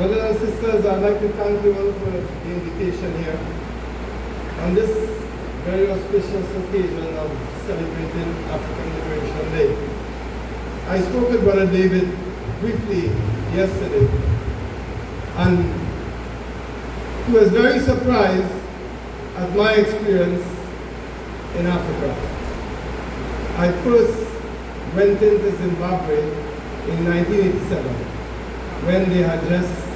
Brothers and sisters, I'd like to thank you all for the invitation here on this very auspicious occasion of celebrating African Liberation Day. I spoke with Brother David briefly yesterday, and he was very surprised at my experience in Africa. I first went into Zimbabwe in 1987 when they had just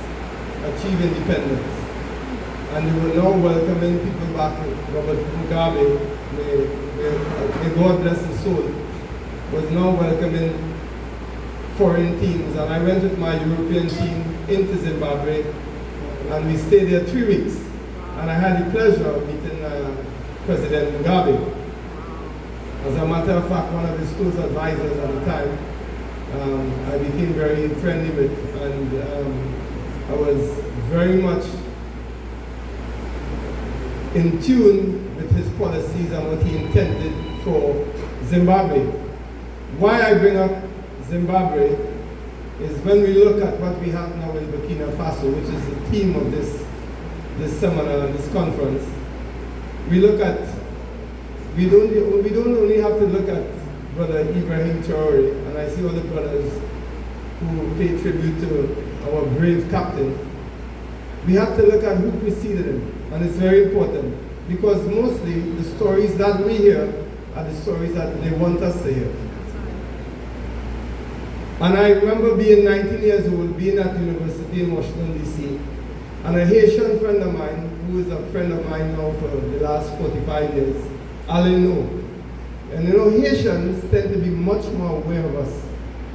achieved independence. And they were now welcoming people back. Robert Mugabe, may God bless his soul, was now welcoming foreign teams. And I went with my European team into Zimbabwe, and we stayed there 3 weeks. And I had the pleasure of meeting President Mugabe. As a matter of fact, one of his close advisors at the time, I became very friendly with, and I was very much in tune with his policies and what he intended for Zimbabwe. Why I bring up Zimbabwe is when we look at what we have now in Burkina Faso, which is the theme of this seminar, this conference. We don't only have to look at Brother Ibrahim Ture, and I see all the brothers who pay tribute to our brave captain. We have to look at who preceded him, and it's very important because mostly the stories that we hear are the stories that they want us to hear. And I remember being 19 years old, being at university in Washington, D.C., and a Haitian friend of mine, who is a friend of mine now for the last 45 years, Lindo. And you know, Haitians tend to be much more aware of us,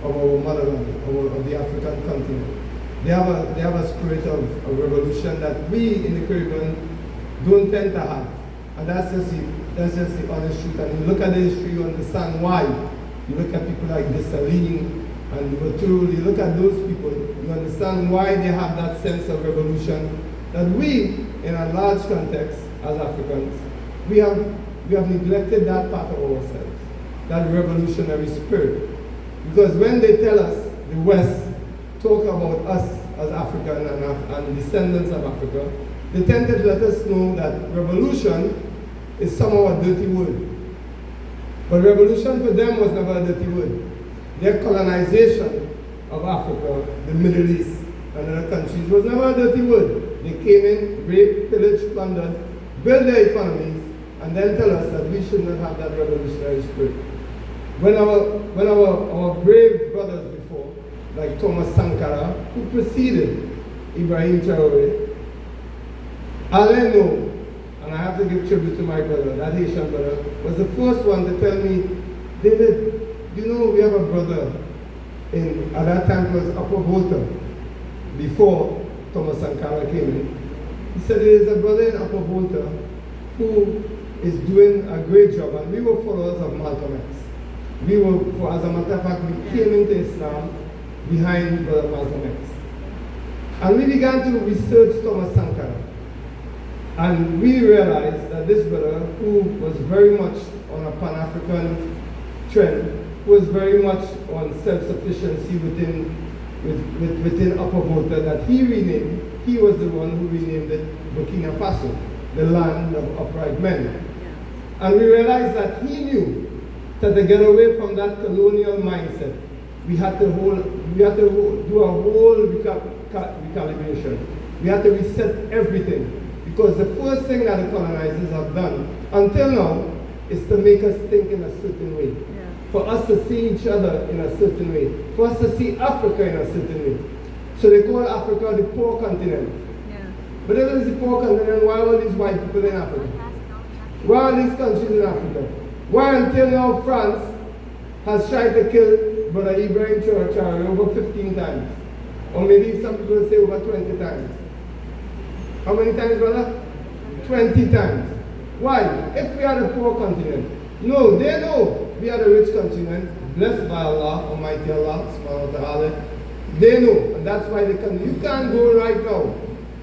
of our motherland, of the African continent. They have a spirit of revolution that we in the Caribbean don't tend to have. And that's just the honest truth. And you look at the history, you understand why. You look at people like Dessalines and Ture, you look at those people, you understand why they have that sense of revolution that we, in a large context as Africans, we have neglected that part of ourselves, that revolutionary spirit. Because when they tell us, the West, talk about us as African and descendants of Africa, they tend to let us know that revolution is somehow a dirty word. But revolution for them was never a dirty word. Their colonization of Africa, the Middle East, and other countries was never a dirty word. They came in, raped, pillaged, plundered, built their economies, and then tell us that we should not have that revolutionary spirit. When our brave brothers before, like Thomas Sankara, who preceded Ibrahim Traore, Lindo, and I have to give tribute to my brother, that Haitian brother, was the first one to tell me, David, you know we have a brother at that time it was Upper Volta, before Thomas Sankara came in. He said there is a brother in Upper Volta who is doing a great job, and we were followers of Malcolm X. As a matter of fact, we came into Islam behind Brother Malcolm X. And we began to research Thomas Sankara. And we realized that this brother, who was very much on a Pan-African trend, was very much on self-sufficiency within Upper Volta, that he was the one who renamed it Burkina Faso, the land of upright men. And we realized that he knew that to get away from that colonial mindset, we had to do a whole recalibration. We had to reset everything. Because the first thing that the colonizers have done until now is to make us think in a certain way. For us to see each other in a certain way. For us to see Africa in a certain way. So they call Africa the poor continent. But if it's the poor continent, why are all these white people in Africa? Why are these countries in Africa? Why until now France has tried to kill Brother Ibrahim Ture over 15 times? Or maybe some people say over 20 times. How many times, brother? 20 times. Why? If we are the poor continent. No, they know we are the rich continent, blessed by Allah, Almighty Allah, subhanahu wa ta'ala. They know, and that's why they can. You can't go right now.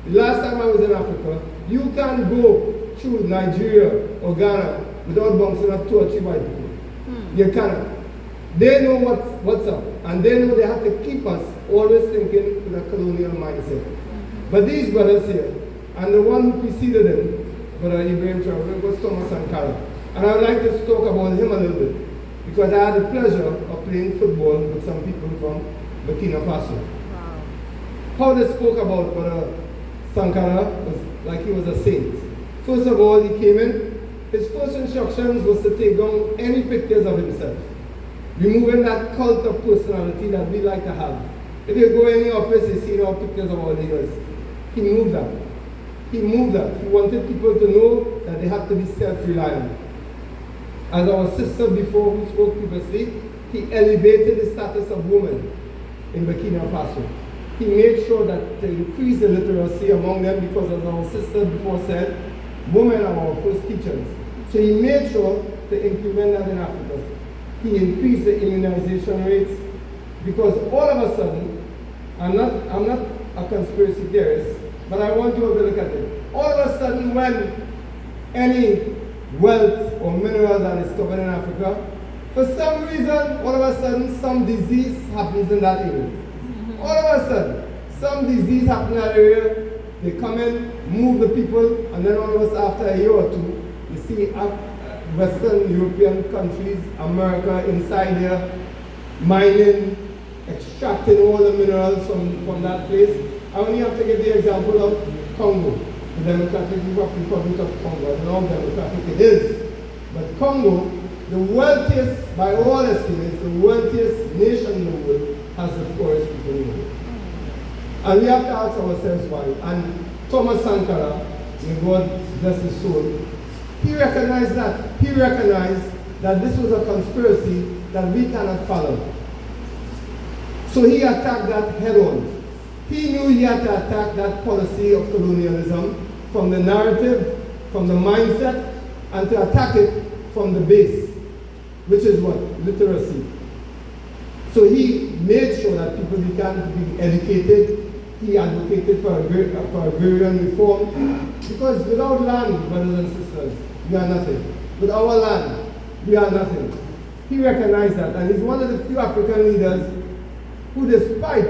The last time I was in Africa, you can't go through Nigeria or Ghana without bouncing up 2 or 3 white people. You cannot. They know what's up, and they know they have to keep us always thinking with a colonial mindset. But these brothers here, and the one who preceded him, Brother Ibrahim Ture, was Thomas Sankara. And I would like to talk about him a little bit, because I had the pleasure of playing football with some people from Burkina Faso. Wow. How they spoke about Brother Sankara was like he was a saint. First of all, he came in, his first instructions was to take down any pictures of himself, removing that cult of personality that we like to have. If you go in the office, you see our pictures of our leaders. He moved that. He moved that. He wanted people to know that they have to be self-reliant. As our sister before who spoke previously, he elevated the status of women in Burkina Faso. He made sure that to increase the literacy among them, because as our sister before said, women are our first teachers. So he made sure to implement that in Africa. He increased the immunization rates, because all of a sudden, I'm not a conspiracy theorist, but I want you to look at it. All of a sudden, when any wealth or mineral that is covered in Africa, for some reason, all of a sudden, some disease happens in that area. All of a sudden, some disease happens in that area, they come in, move the people, and then all of us after a year or two, you see Western European countries, America inside there, mining, extracting all the minerals from that place. I only have to give the example of Congo, the Democratic Republic of Congo. I don't know how democratic it is, but Congo, the wealthiest, by all estimates, the wealthiest nation in the world, has the poorest people in the world. And we have to ask ourselves why. And Thomas Sankara, may God bless his soul, he recognized that. He recognized that this was a conspiracy that we cannot follow. So he attacked that head on. He knew he had to attack that policy of colonialism from the narrative, from the mindset, and to attack it from the base, which is what? Literacy. So he made sure that people began to be educated. He advocated for agrarian reform, because without land, brothers and sisters, we are nothing. With our land, we are nothing. He recognized that, and he's one of the few African leaders who, despite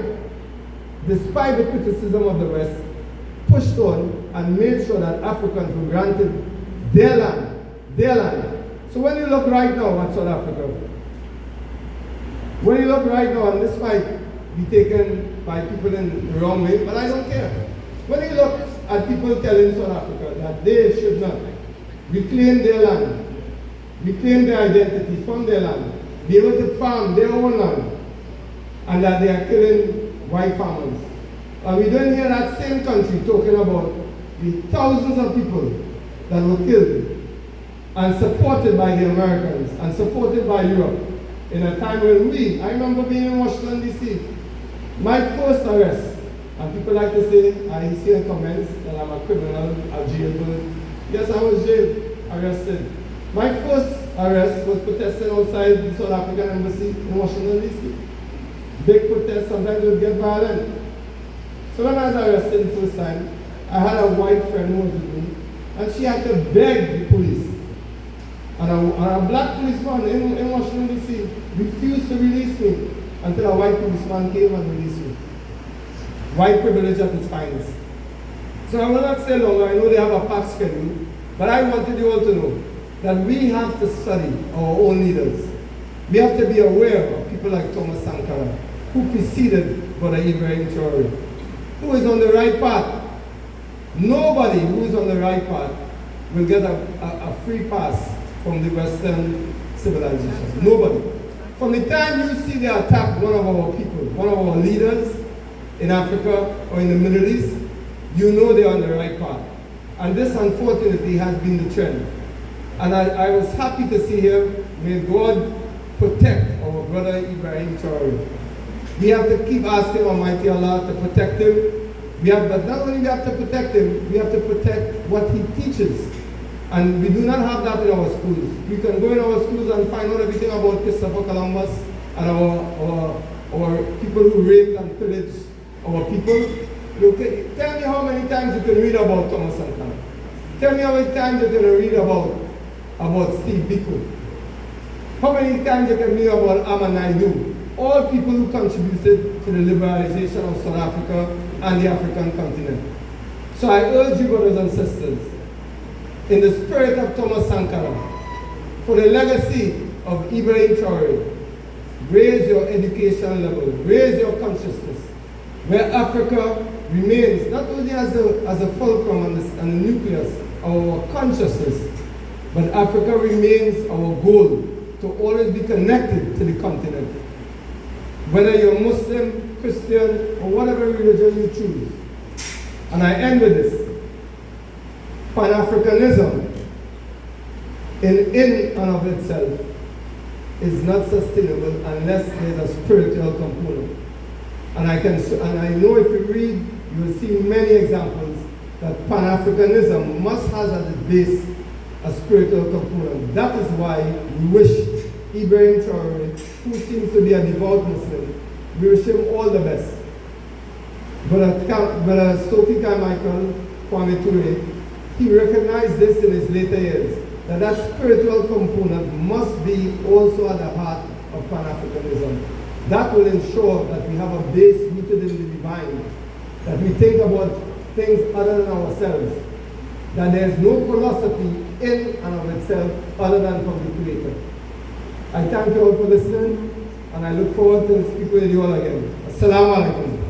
the criticism of the West, pushed on and made sure that Africans were granted their land, their land. So when you look right now at South Africa, when you look right now, and this might be taken by people in the wrong way, but I don't care. When you look at people telling South Africa that they should not reclaim their land, reclaim their identity from their land, be able to farm their own land, and that they are killing white farmers. And we don't hear that same country talking about the thousands of people that were killed and supported by the Americans and supported by Europe in a time when I remember being in Washington, D.C. My first arrest, and people like to say, I see in comments that I'm a criminal, a jailbird. Yes, I was arrested. My first arrest was protesting outside the South African embassy in Washington, D.C. Big protests, sometimes would get violent. So when I was arrested the first time, I had a white friend who was with me, and she had to beg the police. And a black policeman in Washington, D.C. refused to release me until a white policeman came and released me. White privilege at its finest. So I will not say longer, I know they have a packed schedule, but I wanted you all to know that we have to study our own leaders. We have to be aware of people like Thomas Sankara, who preceded Brother Ibrahim Ture, who is on the right path. Nobody who is on the right path will get a free pass from the Western civilization. Nobody. From the time you see they attack one of our people, one of our leaders in Africa or in the Middle East, you know they're on the right path. And this, unfortunately, has been the trend. And I was happy to see him. May God protect our brother Ibrahim Ture. We have to keep asking Almighty Allah to protect him. But not only we have to protect him, we have to protect what he teaches. And we do not have that in our schools. We can go in our schools and find out everything about Christopher Columbus and our people who raped and pillaged our people. Tell me how many times you can read about Thomas Sankara. Tell me how many times you can read about Steve Biko. How many times you can hear about Amanaidu? All people who contributed to the liberalization of South Africa and the African continent. So I urge you, brothers and sisters, in the spirit of Thomas Sankara, for the legacy of Ibrahim Ture, raise your education level, raise your consciousness, where Africa remains not only as a fulcrum and the nucleus of our consciousness, but Africa remains our goal to always be connected to the continent. Whether you're Muslim, Christian, or whatever religion you choose. And I end with this. Pan-Africanism in and of itself is not sustainable unless there's a spiritual component. And I know if you read, you will see many examples that Pan-Africanism must have as its base a spiritual component. That is why we wish Ibrahim Ture, who seems to be a devout Muslim, we wish him all the best. But Stokely Carmichael, Kwame Ture, he recognized this in his later years, that spiritual component must be also at the heart of Pan-Africanism. That will ensure that we have a base rooted in the divine, that we think about things other than ourselves, that there is no philosophy in and of itself other than from the Creator. I thank you all for listening, and I look forward to speaking with you all again. Assalamu alaikum.